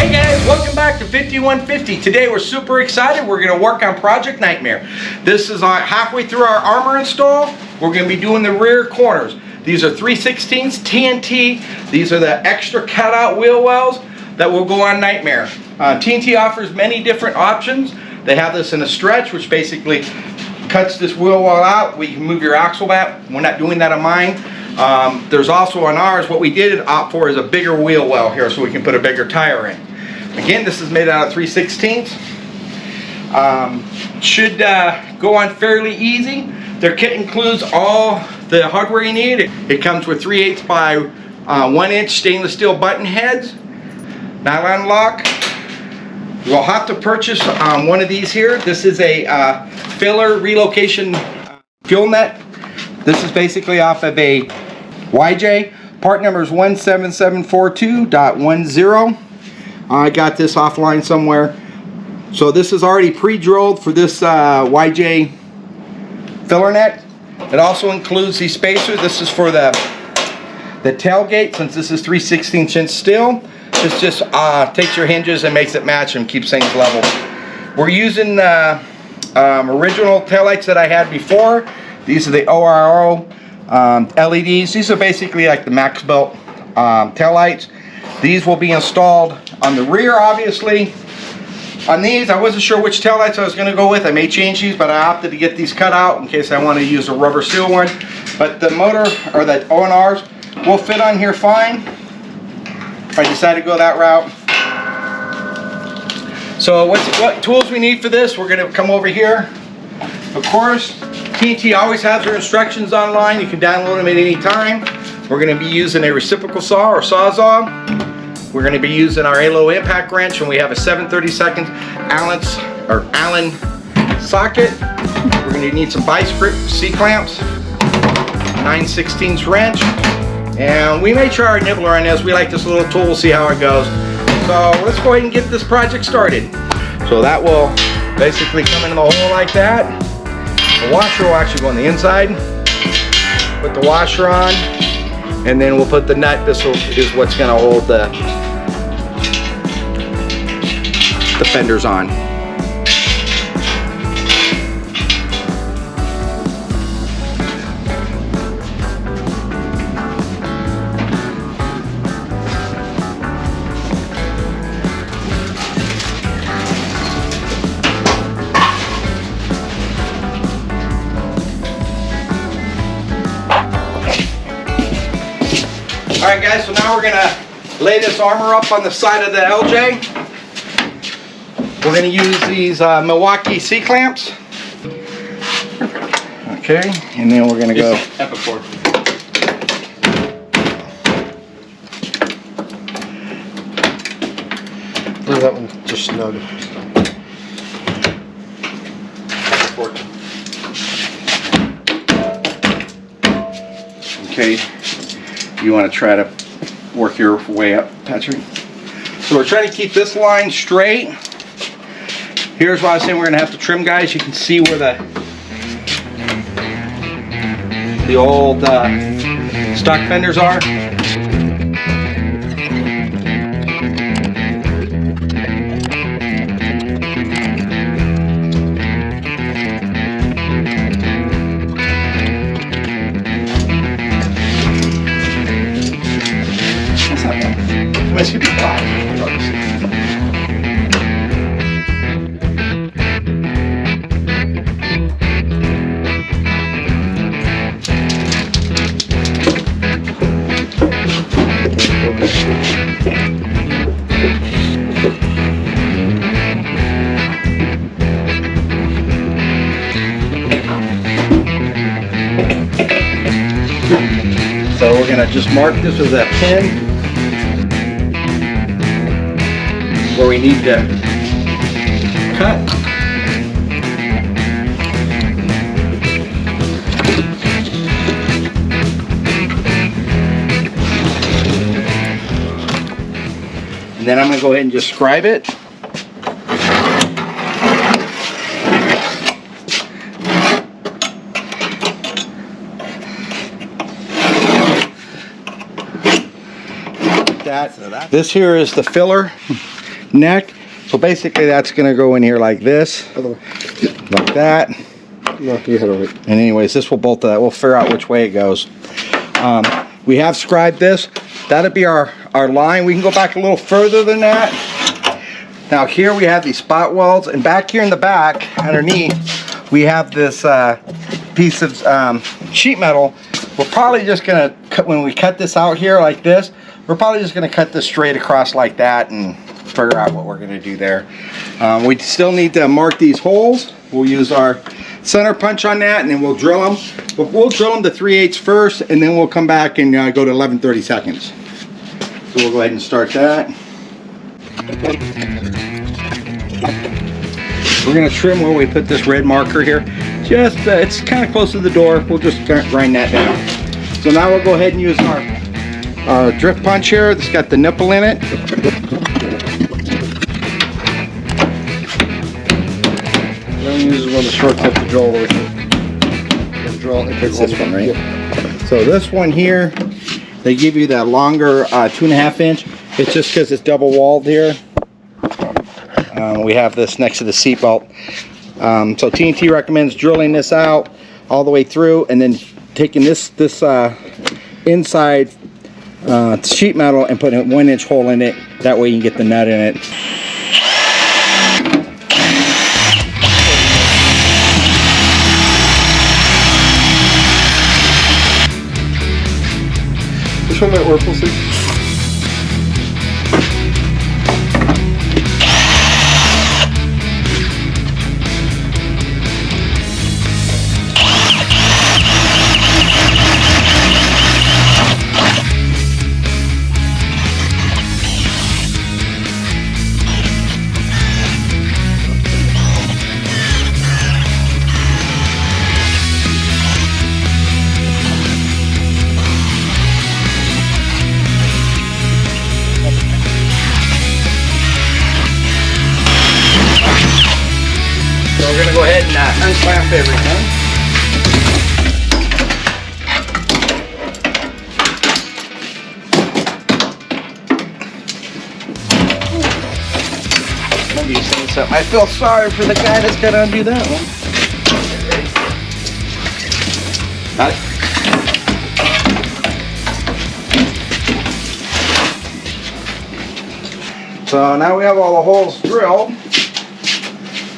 Hey guys, welcome back to 5150. Today we're super excited. We're going to work on Project Nightmare. This is halfway through our armor install. We're going to be doing the rear corners. These are 3/16 TNT. These are the extra cutout wheel wells that will go on Nightmare. TNT offers many different options. They have this in a stretch, which basically cuts this wheel well out where you can move your axle back. We're not doing that on mine. There's also on ours, what we did opt for is a bigger wheel well here so we can put a bigger tire in. Again, this is made out of 3/16. Should go on fairly easy. Their kit includes all the hardware you need. It comes with 3/8 by 1 inch stainless steel button heads, nylon lock. You'll have to purchase one of these here. This is a filler relocation fuel net. This is basically off of a YJ. Part number is 17742.10. I got this offline somewhere. So this is already pre-drilled for this YJ filler net. It also includes these spacers. This is for the tailgate, since this is 3/16 inch steel. This just takes your hinges and makes it match and keeps things level. We're using original taillights that I had before. These are the ORO LEDs. These are basically like the max belt taillights. These will be installed on the rear, obviously. On these, I wasn't sure which taillights I was going to go with. I may change these, but I opted to get these cut out in case I want to use a rubber seal one. But the motor, or the ONRs, will fit on here fine if I decide to go that route. So what tools we need for this, we're going to come over here. Of course, TNT always has their instructions online. You can download them at any time. We're going to be using a reciprocal saw or sawzall. We're going to be using our ALO impact wrench, and we have a 7/32 Allen socket. We're going to need some vice grip C-clamps, 9/16 wrench, and we may try our nibbler on this. We like this little tool, see how it goes. So let's go ahead and get this project started. So that will basically come into the hole like that. The washer will actually go on the inside. Put the washer on, and then we'll put the nut. This is what's going to hold the fenders on. Alright guys, so now we're going to lay this armor up on the side of the LJ. We're going to use these Milwaukee C-clamps. Okay, and then we're going to go... Oh, that one just snug. Okay. You want to try to work your way up, Patrick. So we're trying to keep this line straight. Here's why I was saying we're going to have to trim, guys. You can see where the old stock fenders are. It should be fine. So we're going to just mark this with a pin where we need to cut. And then I'm going to go ahead and just scribe it. that. This here is the filler. neck. So basically that's going to go in here like this, like that. No, you hit it. And anyways, this will bolt to that. We'll figure out which way it goes. We have scribed this. That'll be our line. We can go back a little further than that. Now here we have these spot welds, and back here in the back, underneath, we have this piece of sheet metal. We're probably just gonna cut, when we cut this out here like this, we're probably just gonna cut this straight across like that and figure out what we're gonna do there. We still need to mark these holes. We'll use our center punch on that, and then we'll drill them. But we'll drill them to 3/8 first, and then we'll come back and go to 11/32. So we'll go ahead and start that. We're gonna trim where we put this red marker here. Just, it's kind of close to the door. We'll just grind that down. So now we'll go ahead and use our drift punch here. It's got the nipple in it. Then use one of the short tip to drill over here. It's this one, right? So this one here, they give you that longer 2.5 inch. It's just because it's double walled here. We have this next to the seat belt. So TNT recommends drilling this out all the way through, and then taking this inside sheet metal and putting a 1-inch hole in it. That way you can get the nut in it. Which one might work? We'll see. We're going to go ahead and unclamp everything. Maybe you're saying something. I feel sorry for the guy that's got to undo that one. Got it? So now we have all the holes drilled.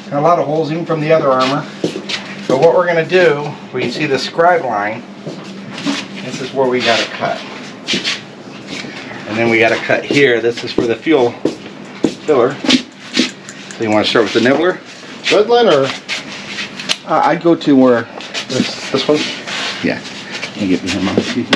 Got a lot of holes even from the other armor. So what we're going to do, we can see the scribe line. This is where we got to cut. And then we got to cut here. This is for the fuel filler. So you want to start with the nibbler? Red line or? I'd go to where This one? Yeah. Let me get behind my seat.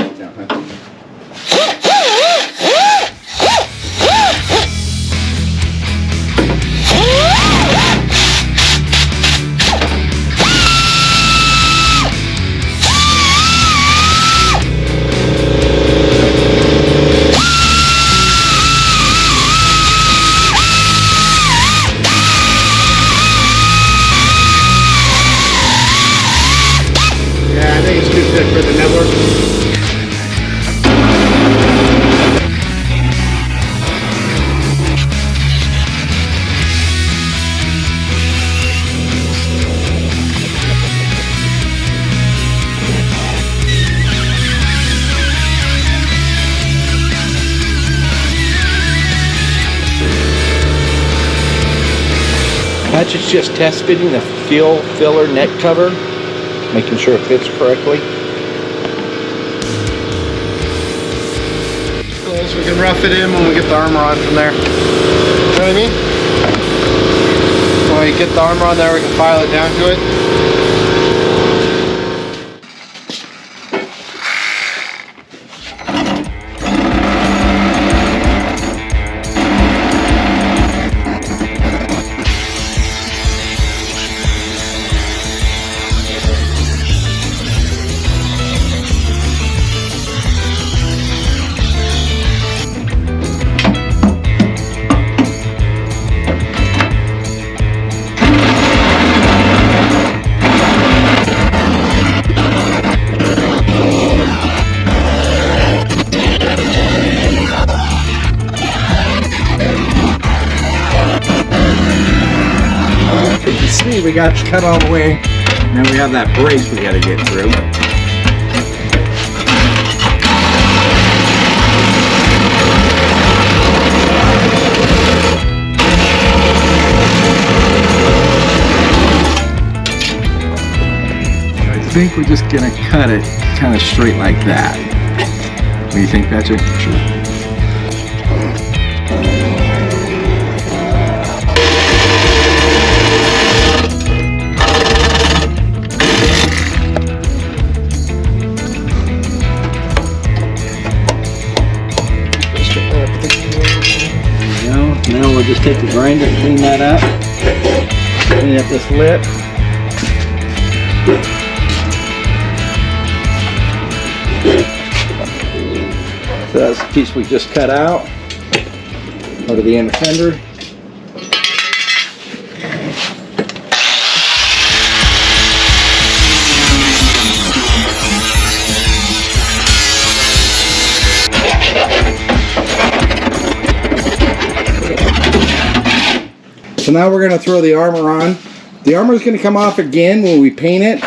For the nibbler. That's just test fitting the fuel filler neck cover, making sure it fits correctly. So we can rough it in when we get the armor on from there. You know what I mean? When we get the armor on there, we can file it down to it. see we got cut all the way. And then we have that brace we got to get through. I think we're just gonna cut it kind of straight like that. What do you think, Patrick? Sure. Now we'll just take the grinder and clean that up. Clean up this lip. So that's the piece we just cut out. Go to the inner fender. So now we're going to throw the armor on. The armor is going to come off again when we paint it,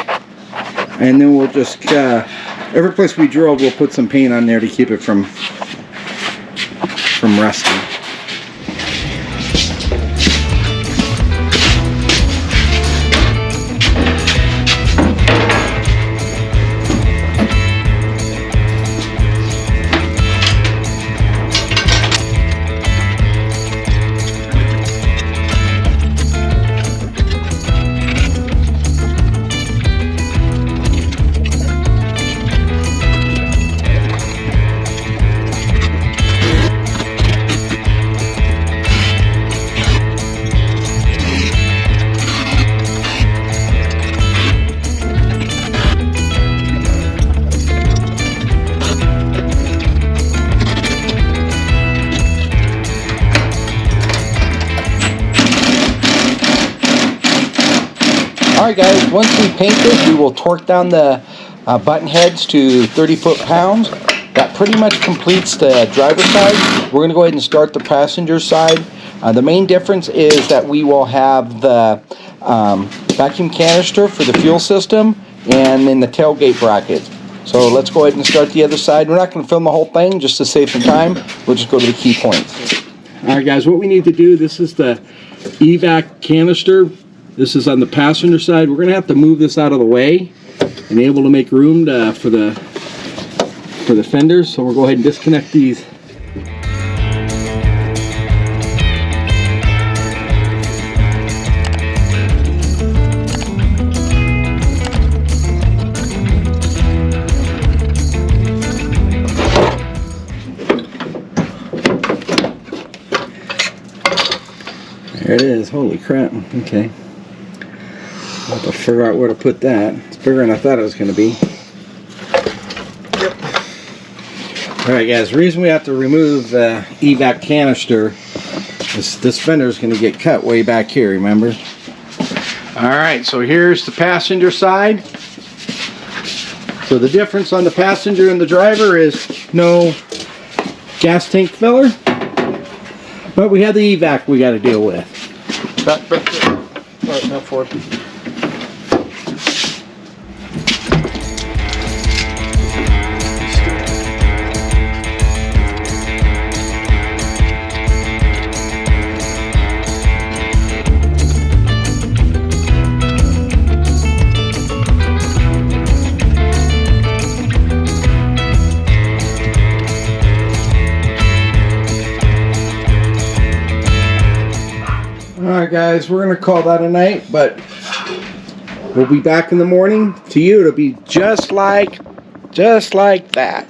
and then we'll just every place we drilled, we'll put some paint on there to keep it from rusting. Alright guys, once we paint this, we will torque down the button heads to 30 foot-pounds. That pretty much completes the driver's side. We're going to go ahead and start the passenger side. The main difference is that we will have the vacuum canister for the fuel system and then the tailgate bracket. So let's go ahead and start the other side. We're not going to film the whole thing just to save some time. We'll just go to the key points. Alright guys, what we need to do, this is the evac canister. This is on the passenger side. We're going to have to move this out of the way and be able to make room for the fenders. So we'll go ahead and disconnect these. There it is. Holy crap. Okay. I'll have to figure out where to put that. It's bigger than I thought it was going to be. Yep. Alright guys, the reason we have to remove the evac canister is this fender is going to get cut way back here, remember? Alright, so here's the passenger side. So the difference on the passenger and the driver is no gas tank filler. But we have the evac we got to deal with. Back there. Alright, now forward. Alright guys, we're going to call that a night, but we'll be back in the morning. To you, it'll be just like that.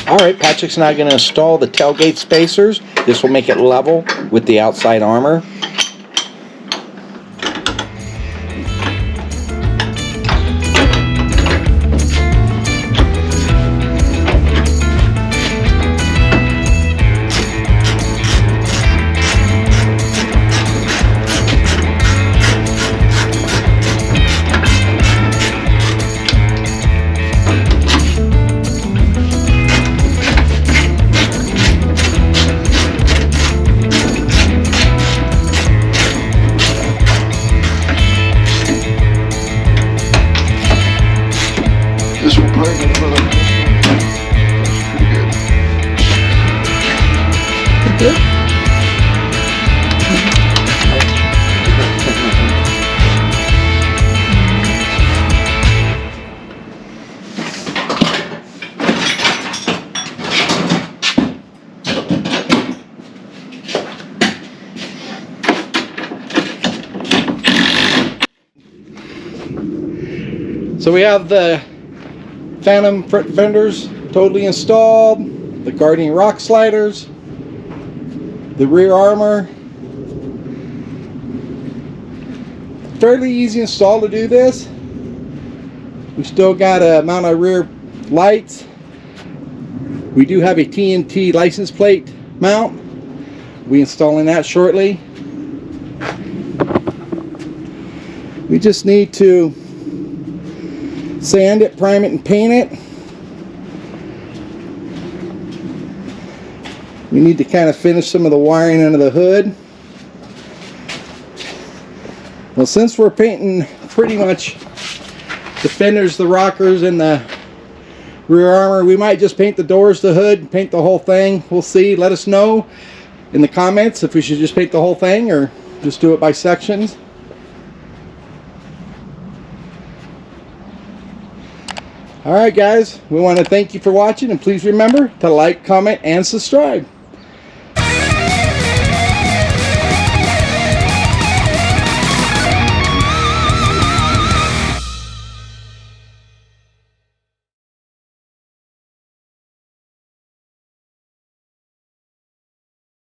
Alright, Patrick's now going to install the tailgate spacers. This will make it level with the outside armor. This will probably get another. That's pretty good. Good. So we have the Phantom front fenders totally installed, the guarding rock sliders, the rear armor. Fairly easy install to do this. We still got to mount our rear lights. We do have a TNT license plate mount. We're installing that shortly. We just need to sand it, prime it, and paint it. We need to kind of finish some of the wiring under the hood. Well, since we're painting pretty much the fenders, the rockers, and the rear armor, we might just paint the doors, the hood, paint the whole thing. We'll see. Let us know in the comments if we should just paint the whole thing or just do it by sections. Alright guys, we want to thank you for watching, and please remember to like, comment, and subscribe.